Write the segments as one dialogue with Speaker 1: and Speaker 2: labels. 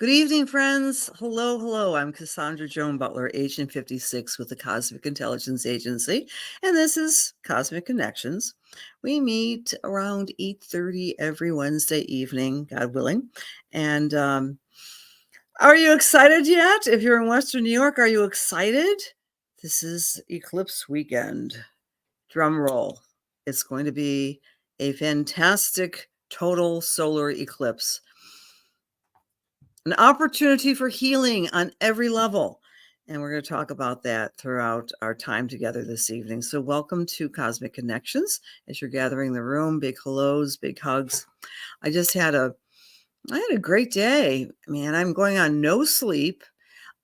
Speaker 1: Good evening, friends. Hello, hello. I'm Cassandra Joan Butler, Agent 56 with the Cosmic Intelligence Agency, and this is Cosmic Connections. We meet around 8:30 every Wednesday evening, God willing. And are you excited yet? If you're in Western New York, are you excited? This is eclipse weekend. Drum roll. It's going to be a fantastic total solar eclipse. An opportunity for healing on every level. And we're going to talk about that throughout our time together this evening. So welcome to Cosmic Connections. As you're gathering the room, big hellos, big hugs. I had a great day. Man, I'm going on no sleep.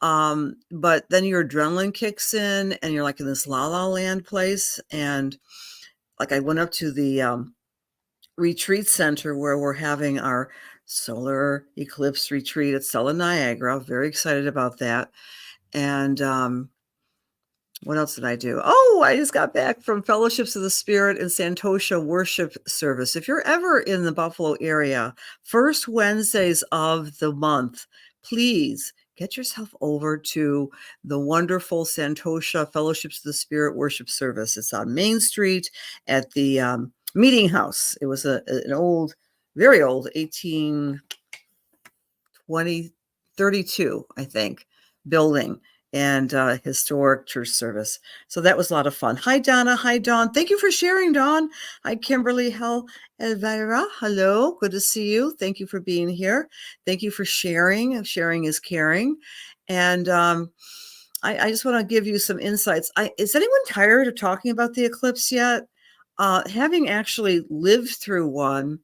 Speaker 1: But then your adrenaline kicks in and you're like in this la la land place. And like I went up to the retreat center where we're having our solar eclipse retreat at Stella Niagara. Very excited about that. And what else did I do? Oh, I just got back from Fellowships of the Spirit and Santosha worship service. If you're ever in the Buffalo area, first Wednesdays of the month, please get yourself over to the wonderful Santosha Fellowships of the Spirit worship service. It's on Main Street at the meeting house. It was an old, very old 1832, I think, building and historic church service. So that was a lot of fun. Hi, Donna. Hi, Dawn. Thank you for sharing, Dawn. Hi, Kimberly. Elvira. Hello. Good to see you. Thank you for being here. Thank you for sharing. Sharing is caring. And I just want to give you some insights. Is anyone tired of talking about the eclipse yet? Having actually lived through one,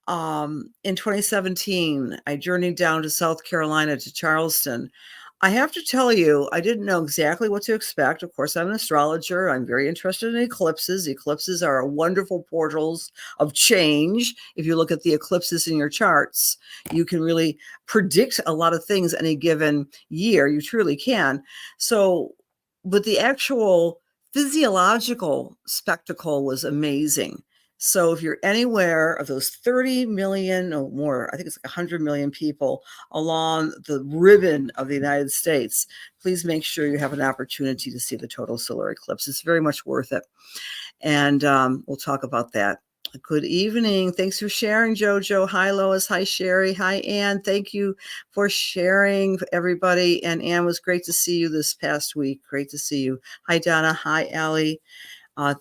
Speaker 1: in 2017, I journeyed down to South Carolina to Charleston. I have to tell you, I didn't know exactly what to expect. Of course, I'm an astrologer. I'm very interested in eclipses. Eclipses are wonderful portals of change. If you look at the eclipses in your charts, you can really predict a lot of things any given year. You truly can. So, but the actual physiological spectacle was amazing. So if you're anywhere of those 30 million or more, I think it's like 100 million people along the ribbon of the United States, please make sure you have an opportunity to see the total solar eclipse. It's very much worth it. And we'll talk about that. Good evening. Thanks for sharing, Jojo. Hi, Lois. Hi, Sherry. Hi, Ann. Thank you for sharing, everybody. And Ann, was great to see you this past week. Great to see you. Hi, Donna. Hi, Allie.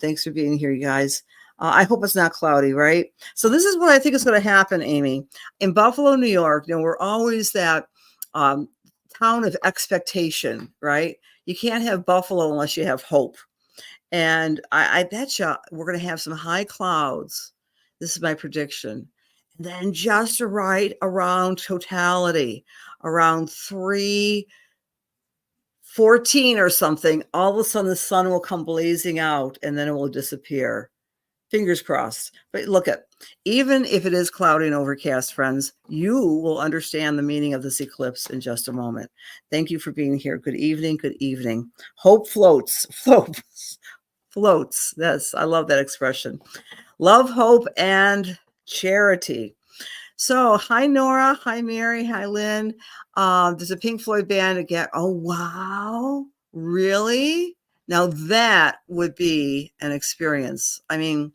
Speaker 1: Thanks for being here, you guys. I hope it's not cloudy, right? So this is what I think is going to happen, Amy. In Buffalo, New York, we're always that town of expectation, right? You can't have Buffalo unless you have hope. And I bet you we're going to have some high clouds. This is my prediction. And then just right around totality, around 3:14 or something, all of a sudden the sun will come blazing out and then it will disappear. Fingers crossed. But look at, even if it is cloudy and overcast, friends, you will understand the meaning of this eclipse in just a moment. Thank you for being here. Good evening. Good evening. Hope floats. Floats. Yes, I love that expression. Love, hope, and charity. So, hi, Nora. Hi, Mary. Hi, Lynn. There's a Pink Floyd band again. Oh, wow. Really? Now that would be an experience. I mean,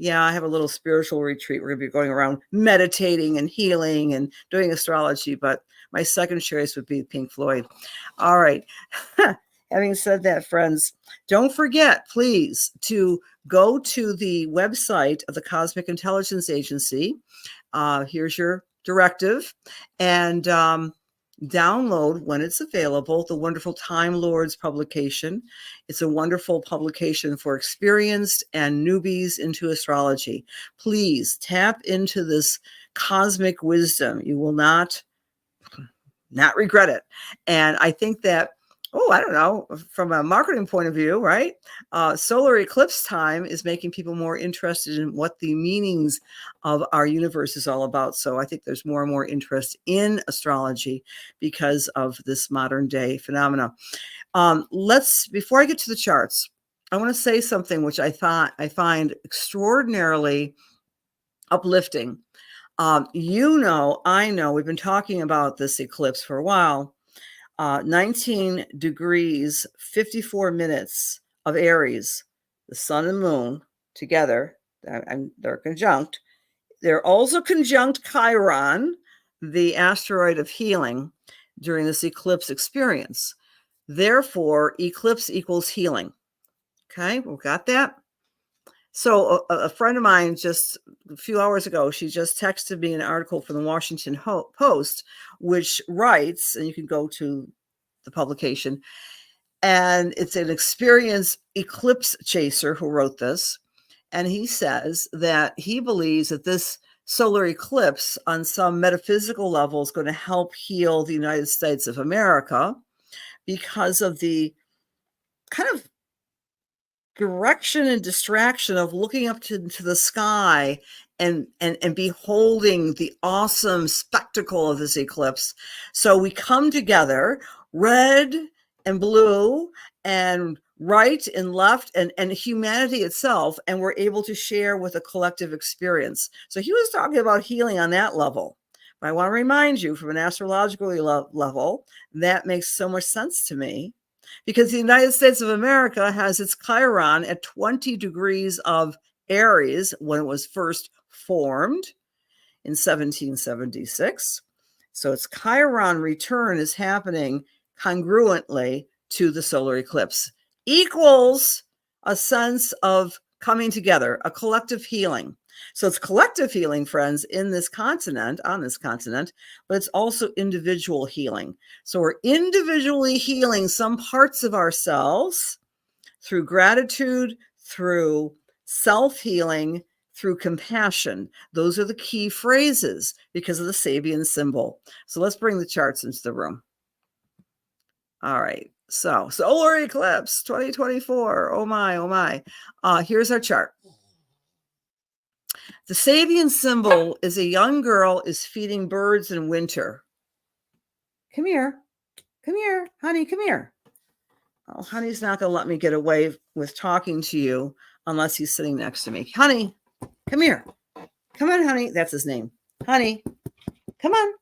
Speaker 1: yeah, I have a little spiritual retreat. We're going to be going around meditating and healing and doing astrology, but my second choice would be Pink Floyd. All right. Having said that, friends, don't forget, please, to go to the website of the Cosmic Intelligence Agency. Here's your directive, and download, when it's available, the wonderful Time Lords publication. It's a wonderful publication for experienced and newbies into astrology. Please tap into this cosmic wisdom. You will not regret it. And I think that, I don't know, from a marketing point of view, right? Solar eclipse time is making people more interested in what the meanings of our universe is all about. So I think there's more and more interest in astrology because of this modern day phenomena. Before I get to the charts, I want to say something which I find extraordinarily uplifting. I know, we've been talking about this eclipse for a while. 19 degrees, 54 minutes of Aries, the sun and moon together, they're conjunct. They're also conjunct Chiron, the asteroid of healing, during this eclipse experience. Therefore, eclipse equals healing. Okay, we've got that. So a friend of mine just a few hours ago, she just texted me an article from the Washington Post, which writes, and you can go to the publication, and it's an experienced eclipse chaser who wrote this. And he says that he believes that this solar eclipse on some metaphysical level is going to help heal the United States of America because of the kind of direction and distraction of looking up to the sky and beholding the awesome spectacle of this eclipse. So we come together, red and blue and right and left and humanity itself, and we're able to share with a collective experience. So he was talking about healing on that level. But I want to remind you, from an astrological level, that makes so much sense to me, because the United States of America has its Chiron at 20 degrees of Aries when it was first formed in 1776. So its Chiron return is happening congruently to the solar eclipse, equals a sense of coming together, a collective healing. So it's collective healing, friends, on this continent, but it's also individual healing. So we're individually healing some parts of ourselves through gratitude, through self-healing, through compassion. Those are the key phrases because of the Sabian symbol. So let's bring the charts into the room. All right. So solar eclipse 2024. Oh my, oh my. Here's our chart. The Sabian symbol is a young girl is feeding birds in winter. Come here. Come here, honey. Come here. Oh, honey's not going to let me get away with talking to you unless he's sitting next to me. Honey, come here. Come on, honey. That's his name. Honey, come on.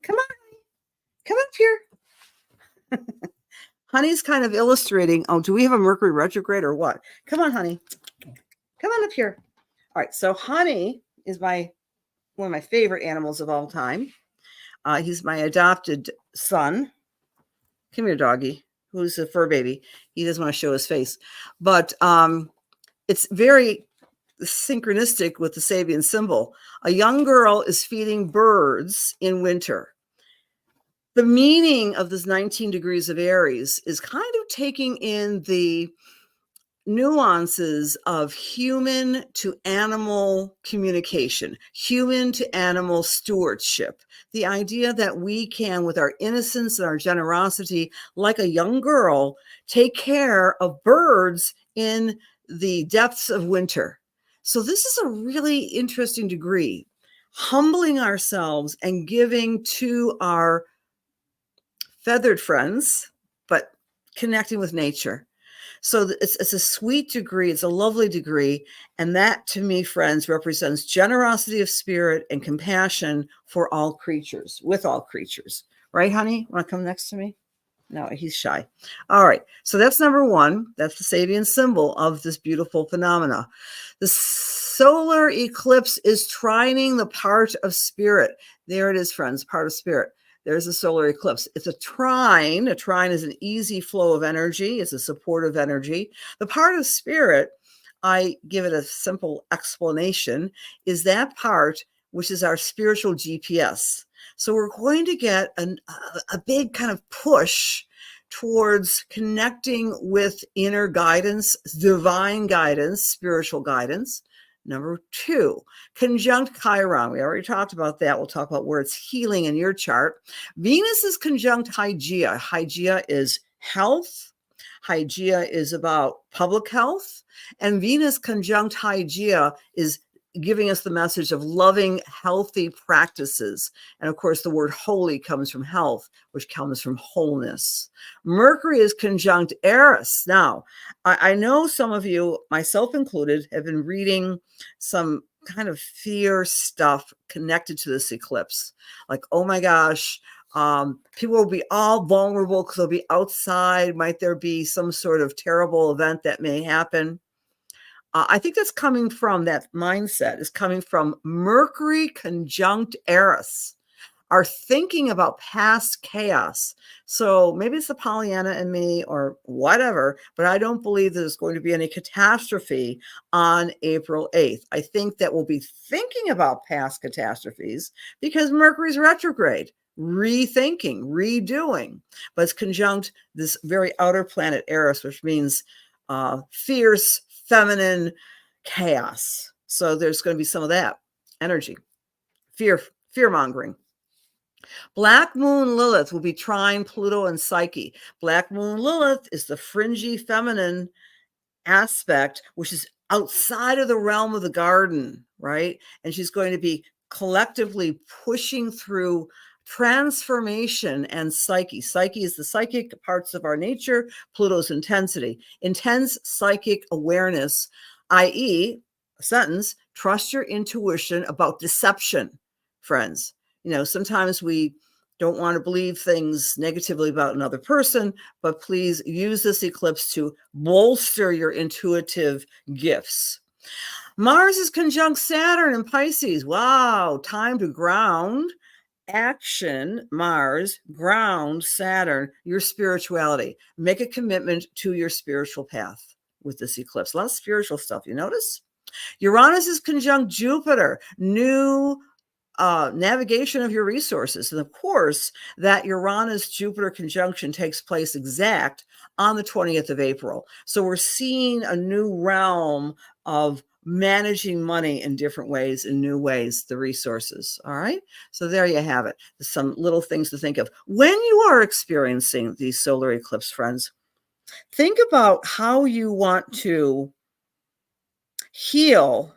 Speaker 1: Come on, honey. Come up here. Honey's kind of illustrating. Oh, do we have a Mercury retrograde or what? Come on, honey. Come on up here. All right. So honey is one of my favorite animals of all time. He's my adopted son. Come here, doggy, who's a fur baby. He doesn't want to show his face. But it's very synchronistic with the Sabian symbol. A young girl is feeding birds in winter. The meaning of this 19 degrees of Aries is kind of taking in the nuances of human to animal communication, human to animal stewardship. The idea that we can, with our innocence and our generosity, like a young girl, take care of birds in the depths of winter. So this is a really interesting degree, humbling ourselves and giving to our feathered friends, but connecting with nature. So it's a sweet degree. It's a lovely degree. And that, to me, friends, represents generosity of spirit and compassion for all creatures, with all creatures. Right, honey? Want to come next to me? No, he's shy. All right. So that's number one. That's the Sabian symbol of this beautiful phenomena. The solar eclipse is trining the part of spirit. There it is, friends, part of spirit. There's a solar eclipse. It's a trine. A trine is an easy flow of energy. It's a supportive energy. The part of spirit, I give it a simple explanation, is that part which is our spiritual GPS. So we're going to get a big kind of push towards connecting with inner guidance, divine guidance, spiritual guidance. Number two, conjunct Chiron. We already talked about that. We'll talk about where it's healing in your chart. Venus is conjunct Hygeia. Hygeia is health. Hygeia is about public health. And Venus conjunct Hygeia is giving us the message of loving, healthy practices. And of course, the word holy comes from health, which comes from wholeness. Mercury is conjunct Eris. Now, I know some of you, myself included, have been reading some kind of fear stuff connected to this eclipse. Like, oh my gosh, people will be all vulnerable because they'll be outside. Might there be some sort of terrible event that may happen? I think that's coming from, that mindset is coming from Mercury conjunct Eris, are thinking about past chaos. So maybe it's the Pollyanna in me or whatever, but I don't believe there's going to be any catastrophe on April 8th. I think that we'll be thinking about past catastrophes because Mercury's retrograde, rethinking, redoing, but it's conjunct this very outer planet Eris, which means fierce, feminine chaos. So there's going to be some of that energy, fear-mongering. Black Moon Lilith will be trine Pluto and Psyche. Black Moon Lilith is the fringy feminine aspect, which is outside of the realm of the garden, right? And she's going to be collectively pushing through transformation and psyche. Psyche is the psychic parts of our nature, Pluto's intensity. Intense psychic awareness, i.e., a sentence, trust your intuition about deception, friends. You know, sometimes we don't want to believe things negatively about another person, but please use this eclipse to bolster your intuitive gifts. Mars is conjunct Saturn in Pisces. Wow, time to ground. Action, Mars, ground, Saturn, your spirituality. Make a commitment to your spiritual path with this eclipse. A lot of spiritual stuff, you notice? Uranus is conjunct Jupiter, new navigation of your resources. And of course, that Uranus-Jupiter conjunction takes place exact on the 20th of April. So we're seeing a new realm of managing money in different ways, in new ways, the resources. All right. So there you have it. Some little things to think of. When you are experiencing these solar eclipse, friends, think about how you want to heal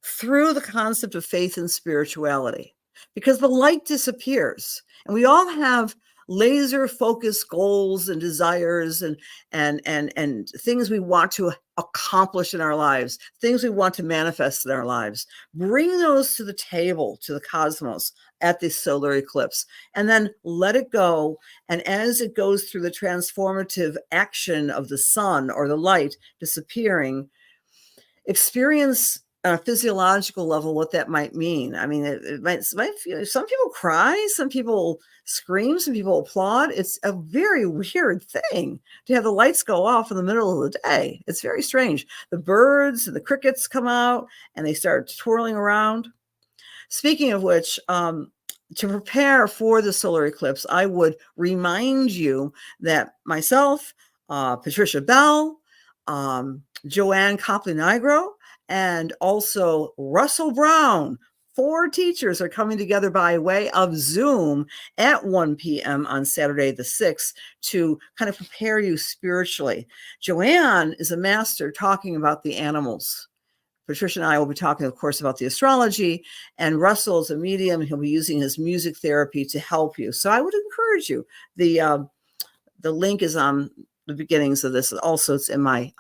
Speaker 1: through the concept of faith and spirituality, because the light disappears and we all have laser focused goals and desires and things we want to accomplish in our lives, things we want to manifest in our lives. Bring those to the table, to the cosmos at this solar eclipse, and then let it go. And as it goes through the transformative action of the sun or the light disappearing, experience on a physiological level what that might mean. I mean, it might feel, some people cry, some people scream, some people applaud. It's a very weird thing to have the lights go off in the middle of the day. It's very strange. The birds and the crickets come out and they start twirling around. Speaking of which, to prepare for the solar eclipse, I would remind you that myself, Patricia Bell, Joanne Copley-Nigro, and also Russell Brown, 4 teachers are coming together by way of Zoom at 1 p.m. on Saturday the 6th to kind of prepare you spiritually. Joanne is a master talking about the animals. Patricia and I will be talking, of course, about the astrology, and Russell is a medium. He'll be using his music therapy to help you. So I would encourage you. The link is on the beginnings of this. Also, it's on my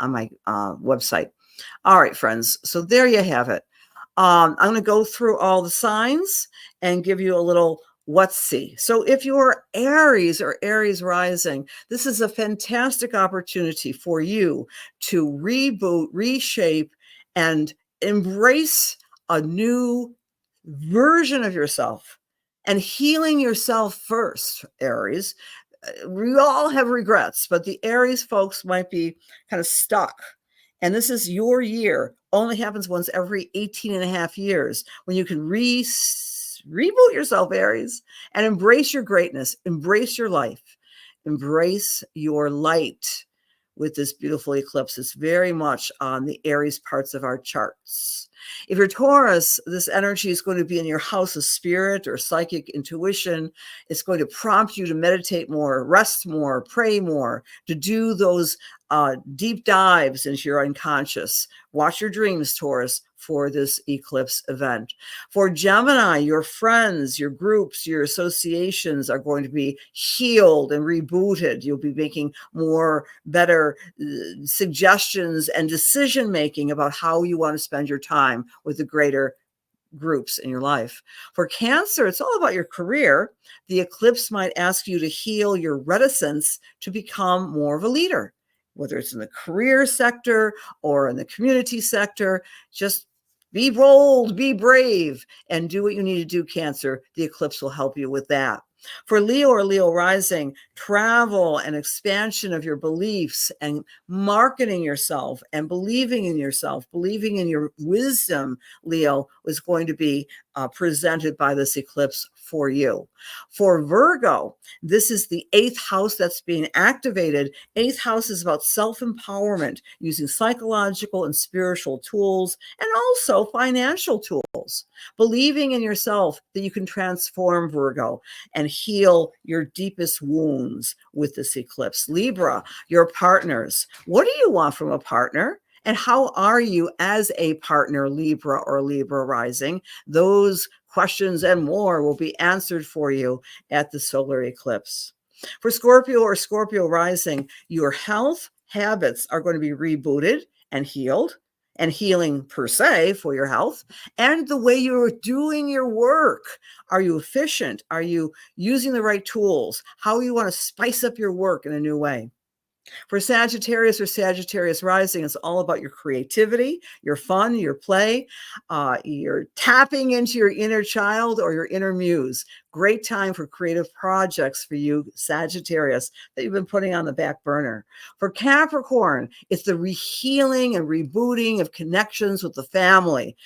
Speaker 1: website. All right, friends. So there you have it. I'm going to go through all the signs and give you a little what's-see. So if you're Aries or Aries rising, this is a fantastic opportunity for you to reboot, reshape, and embrace a new version of yourself and healing yourself first, Aries. We all have regrets, but the Aries folks might be kind of stuck. And this is your year. Only happens once every 18 and a half years when you can reboot yourself, Aries, and embrace your greatness, embrace your life, embrace your light with this beautiful eclipse. It's very much on the Aries parts of our charts. If you're Taurus, this energy is going to be in your house of spirit or psychic intuition. It's going to prompt you to meditate more, rest more, pray more, to do those deep dives into your unconscious. Watch your dreams, Taurus. for this eclipse event. For Gemini, your friends, your groups, your associations are going to be healed and rebooted. You'll be making better suggestions and decision making about how you want to spend your time with the greater groups in your life. For Cancer, it's all about your career. The eclipse might ask you to heal your reticence to become more of a leader, whether it's in the career sector or in the community sector. Just be bold, be brave, and do what you need to do, Cancer. The eclipse will help you with that. For Leo or Leo rising, travel and expansion of your beliefs and marketing yourself and believing in yourself, believing in your wisdom, Leo, is going to be presented by this eclipse for you. For Virgo, this is the 8th house that's being activated. 8th house is about self-empowerment, using psychological and spiritual tools, and also financial tools. Believing in yourself that you can transform, Virgo, and heal your deepest wounds with this eclipse. Libra, your partners. What do you want from a partner? And how are you as a partner, Libra or Libra rising? Those questions and more will be answered for you at the solar eclipse. For Scorpio or Scorpio rising, your health habits are going to be rebooted and healed, and healing per se for your health, and the way you're doing your work. Are you efficient? Are you using the right tools? How you want to spice up your work in a new way? For Sagittarius or Sagittarius rising, it's all about your creativity, your fun, your play. You're tapping into your inner child or your inner muse. Great time for creative projects for you, Sagittarius, that you've been putting on the back burner. For Capricorn, it's the rehealing and rebooting of connections with the family.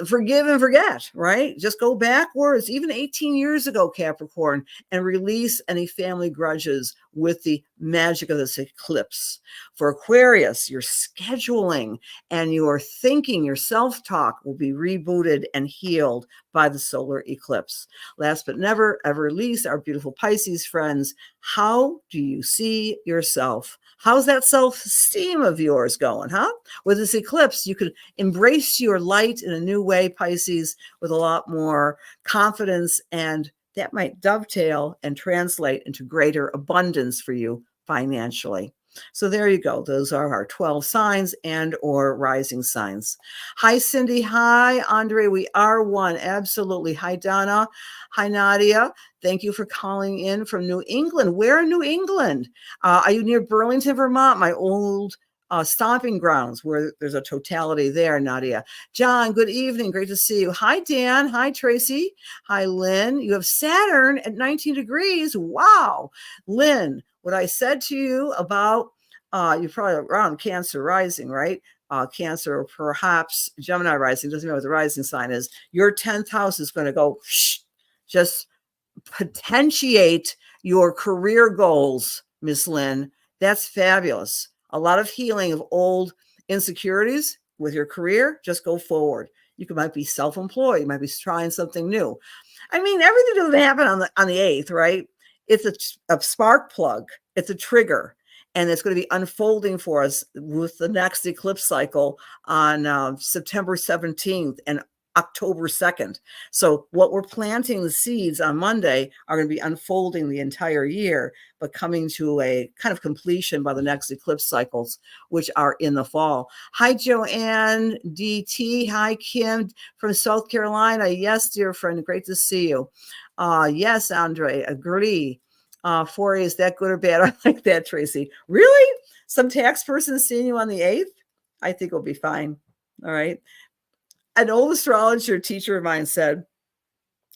Speaker 1: Forgive and forget, right? Just go backwards, even 18 years ago, Capricorn, and release any family grudges with the magic of this eclipse. For Aquarius, your scheduling and your thinking, your self-talk will be rebooted and healed by the solar eclipse. Last but never ever least, our beautiful Pisces friends, how do you see yourself? How's that self-esteem of yours going, huh? With this eclipse, you could embrace your light in a new way, Pisces, with a lot more confidence, and that might dovetail and translate into greater abundance for you financially. So there you go. Those are our 12 signs and or rising signs. Hi, Cindy. Hi, Andre. We are one. Absolutely. Hi, Donna. Hi, Nadia. Thank you for calling in from New England. Where in New England? Are you near Burlington, Vermont? My old stomping grounds, where there's a totality there, Nadia. John, good evening. Great to see you. Hi, Dan. Hi, Tracy. Hi, Lynn. You have Saturn at 19 degrees. Wow. Lynn, what I said to you about, you're probably around Cancer rising, right? Cancer or perhaps Gemini rising, doesn't matter what the rising sign is. Your 10th house is going to go just potentiate your career goals, Miss Lynn. That's fabulous. A lot of healing of old insecurities with your career. Just go forward. Might be self-employed. You might be trying something new. I mean, everything doesn't happen on the 8th, right? It's a spark plug. It's a trigger. And it's going to be unfolding for us with the next eclipse cycle on September 17th and October 2nd. So what we're planting the seeds on Monday are going to be unfolding the entire year, but coming to a kind of completion by the next eclipse cycles, which are in the fall. Hi, Joanne DT. Hi, Kim from South Carolina. Yes, dear friend. Great to see you. Yes, Andre, agree. 4A, is that good or bad? I like that, Tracy. Really? Some tax person seeing you on the 8th? I think it'll be fine. All right. An old astrologer teacher of mine said,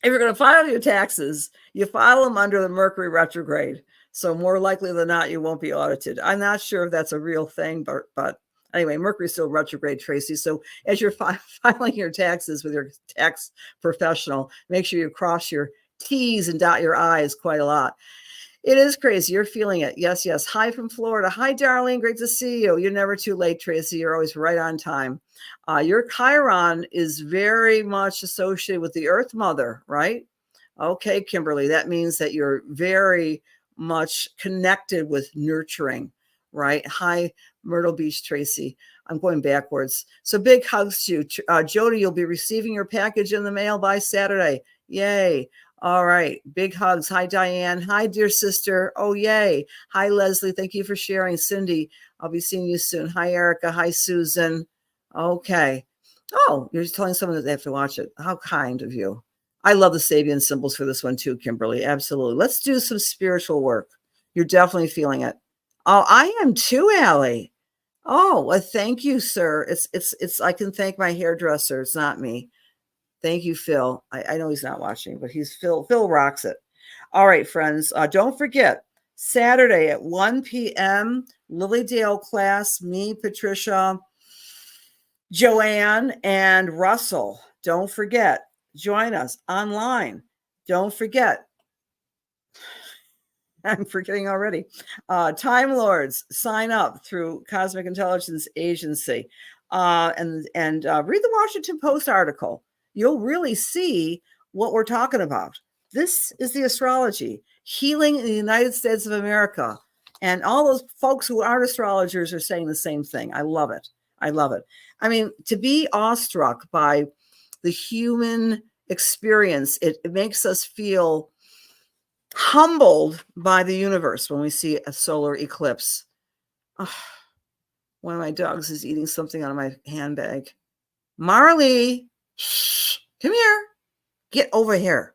Speaker 1: if you're going to file your taxes, you file them under the Mercury retrograde. So more likely than not, you won't be audited. I'm not sure if that's a real thing, but anyway, Mercury's still retrograde, Tracy. So as you're filing your taxes with your tax professional, make sure you cross your T's and dot your I's quite a lot. It is crazy. You're feeling it. Yes, yes. Hi from Florida. Hi, darling. Great to see you. You're never too late, Tracy. You're always right on time. Your Chiron is very much associated with the Earth Mother, right? Okay, Kimberly. That means that you're very much connected with nurturing, right? Hi, Myrtle Beach, Tracy. I'm going backwards. So big hugs to you. Jody, you'll be receiving your package in the mail by Saturday. Yay. All right. Big hugs. Hi, Diane. Hi, dear sister. Oh, yay. Hi, Leslie. Thank you for sharing. Cindy, I'll be seeing you soon. Hi, Erica. Hi, Susan. Okay. Oh, you're just telling someone that they have to watch it. How kind of you. I love the Sabian symbols for this one too, Kimberly. Absolutely. Let's do some spiritual work. You're definitely feeling it. Oh, I am too, Allie. Oh, well, thank you, sir. It's I can thank my hairdresser. It's not me. Thank you, Phil. I know he's not watching, but he's Phil rocks it. All right, friends. Don't forget, Saturday at 1 p.m., Lilydale class, me, Patricia, Joanne, and Russell. Don't forget, join us online. Don't forget, I'm forgetting already. Time Lords, sign up through Cosmic Intelligence Agency, and read the Washington Post article. You'll really see what we're talking about. This is the astrology, healing in the United States of America. And all those folks who aren't astrologers are saying the same thing. I love it. I love it. I mean, to be awestruck by the human experience, it makes us feel humbled by the universe when we see a solar eclipse. Oh, one of my dogs is eating something out of my handbag. Marley, shh, come here. Get over here.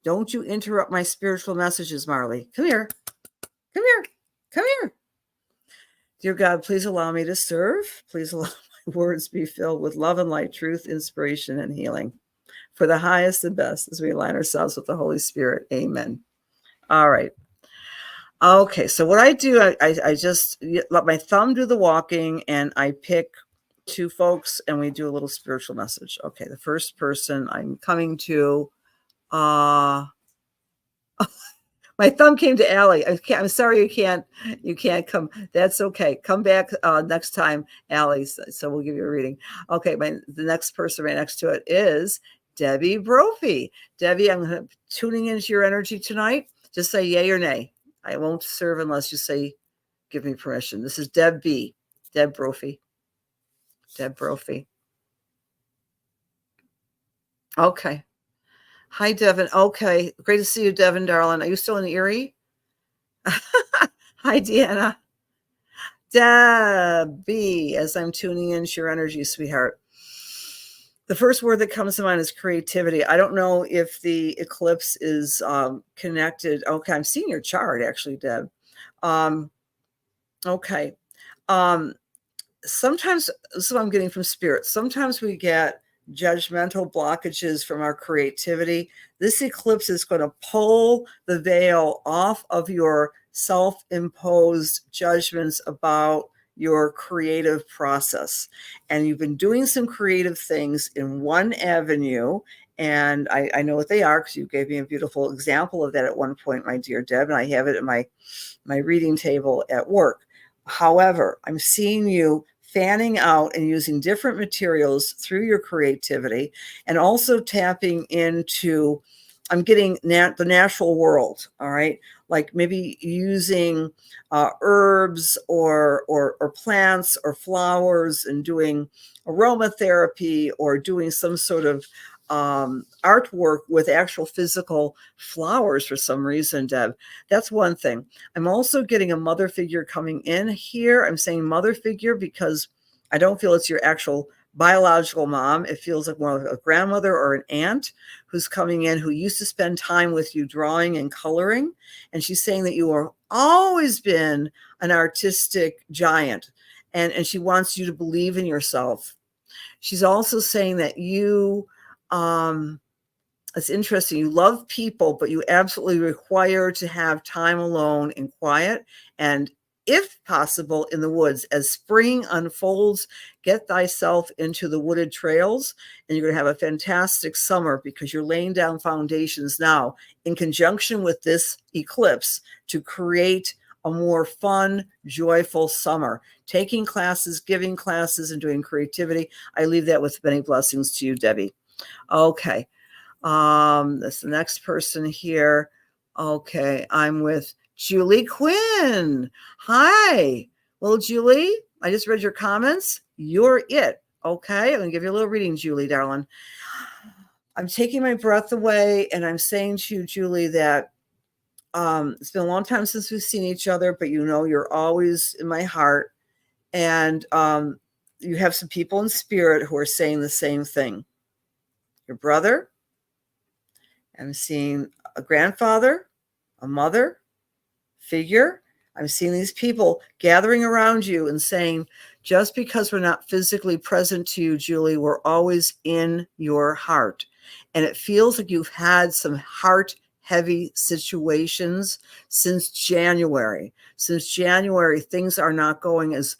Speaker 1: Don't you interrupt my spiritual messages, Marley. Come here. Come here. Come here. Dear God, please allow me to serve. Please allow my words be filled with love and light, truth, inspiration, and healing for the highest and best as we align ourselves with the Holy Spirit. Amen. All right. Okay, so what I do, I just let my thumb do the walking, and I pick two folks, and we do a little spiritual message. Okay, the first person I'm coming to, my thumb came to Allie. I'm sorry you can't come. That's okay. Come back next time, Allie. So we'll give you a reading. Okay, the next person right next to it is Debbie Brophy. Debbie, I'm tuning into your energy tonight. Just say yay or nay. I won't serve unless you say, give me permission. This is Deb B. Deb Brophy. Deb Brophy. Okay. Hi, Devin. Okay. Great to see you, Devin, darling. Are you still in Erie? Hi, Deanna. Debbie, as I'm tuning into your energy, sweetheart. The first word that comes to mind is creativity. I don't know if the eclipse is connected. Okay, I'm seeing your chart, actually, Deb. Okay. Sometimes, this is what I'm getting from spirit. Sometimes we get judgmental blockages from our creativity. This eclipse is going to pull the veil off of your self-imposed judgments about your creative process. And you've been doing some creative things in one avenue, and I know what they are because you gave me a beautiful example of that at one point, my dear Deb, and I have it in my reading table at work. However, I'm seeing you fanning out and using different materials through your creativity, and also tapping into, I'm getting the natural world. All right. Like maybe using herbs or plants or flowers, and doing aromatherapy, or doing some sort of artwork with actual physical flowers for some reason, Deb. That's one thing. I'm also getting a mother figure coming in here. I'm saying mother figure because I don't feel it's your actual biological mom. It feels like more like a grandmother or an aunt who's coming in, who used to spend time with you drawing and coloring. And she's saying that you are always been an artistic giant, and she wants you to believe in yourself. She's also saying that you, it's interesting. You love people, but you absolutely require to have time alone and quiet, and if possible, in the woods. As spring unfolds, get thyself into the wooded trails, and you're going to have a fantastic summer because you're laying down foundations now in conjunction with this eclipse to create a more fun, joyful summer. Taking classes, giving classes, and doing creativity. I leave that with many blessings to you, Debbie. Okay. That's the next person here. Okay. I'm with Julie Quinn. Hi. Well, Julie, I just read your comments. You're it. Okay. I'm going to give you a little reading, Julie, darling. I'm taking my breath away and I'm saying to you, Julie, that it's been a long time since we've seen each other, but you're always in my heart. And you have some people in spirit who are saying the same thing. Your brother, I'm seeing a grandfather, a mother figure. I'm seeing these people gathering around you and saying, just because we're not physically present to you, Julie, we're always in your heart. And it feels like you've had some heart heavy situations since January. Since January, things are not going as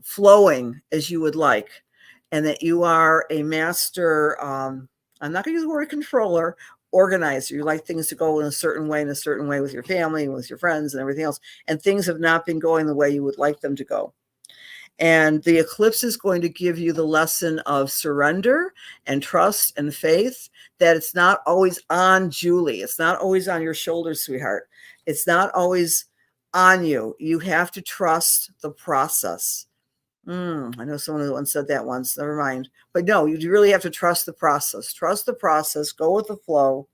Speaker 1: flowing as you would like, and that you are a master, I'm not going to use the word controller, organizer. You like things to go in a certain way with your family and with your friends and everything else, and things have not been going the way you would like them to go. And the eclipse is going to give you the lesson of surrender and trust and faith, that it's not always on Julie. It's not always on your shoulders, sweetheart. It's not always on you. You have to trust the process. I know someone once said that once. Never mind. But no, you really have to trust the process. Trust the process. Go with the flow.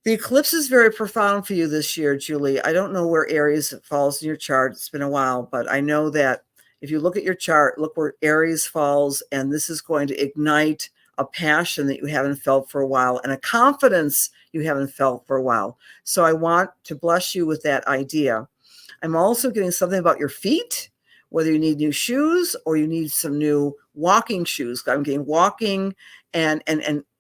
Speaker 1: The eclipse is very profound for you this year, Julie. I don't know where Aries falls in your chart. It's been a while, but I know that if you look at your chart, look where Aries falls, and this is going to ignite a passion that you haven't felt for a while and a confidence you haven't felt for a while. So I want to bless you with that idea. I'm also getting something about your feet, whether you need new shoes or you need some new walking shoes. I'm getting walking, and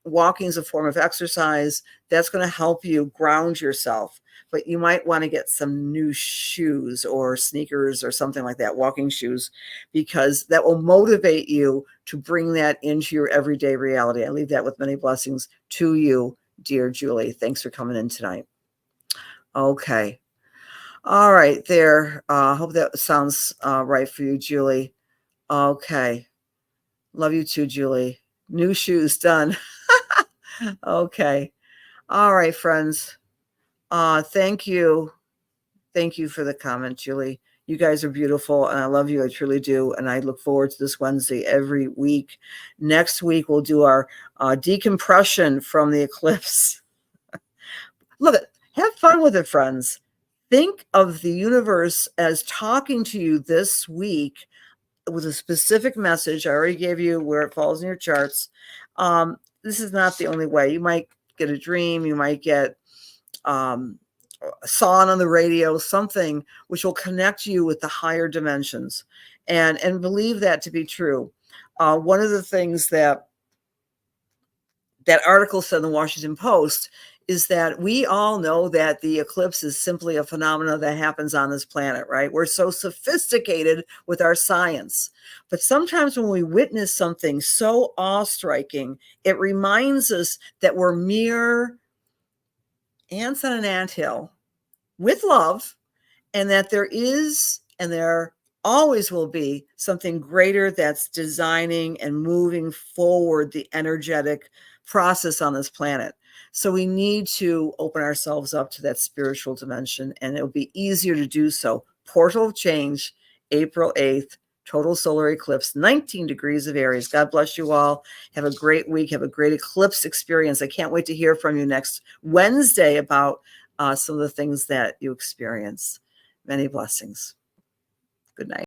Speaker 1: walking is a form of exercise. That's going to help you ground yourself. But you might want to get some new shoes or sneakers or something like that, walking shoes, because that will motivate you to bring that into your everyday reality. I leave that with many blessings to you, dear Julie. Thanks for coming in tonight. Okay. All right, there. Hope that sounds right for you, Julie. Okay. Love you too, Julie. New shoes done. Okay. All right, friends. Thank you. Thank you for the comment, Julie. You guys are beautiful, and I love you. I truly do. And I look forward to this Wednesday every week. Next week, we'll do our decompression from the eclipse. Love it. Have fun with it, friends. Think of the universe as talking to you this week with a specific message. I already gave you where it falls in your charts. This is not the only way. You might get a dream. You might get a song on the radio, something which will connect you with the higher dimensions, and believe that to be true. One of the things that article said in the Washington Post is that we all know that the eclipse is simply a phenomenon that happens on this planet, right? We're so sophisticated with our science. But sometimes when we witness something so awe-striking, it reminds us that we're mere ants on an anthill with love, and that there is, and there always will be, something greater that's designing and moving forward the energetic process on this planet. So we need to open ourselves up to that spiritual dimension, and it'll be easier to do so. Portal of Change, April 8th, total solar eclipse, 19 degrees of Aries. God bless you all. Have a great week. Have a great eclipse experience. I can't wait to hear from you next Wednesday about some of the things that you experience. Many blessings. Good night.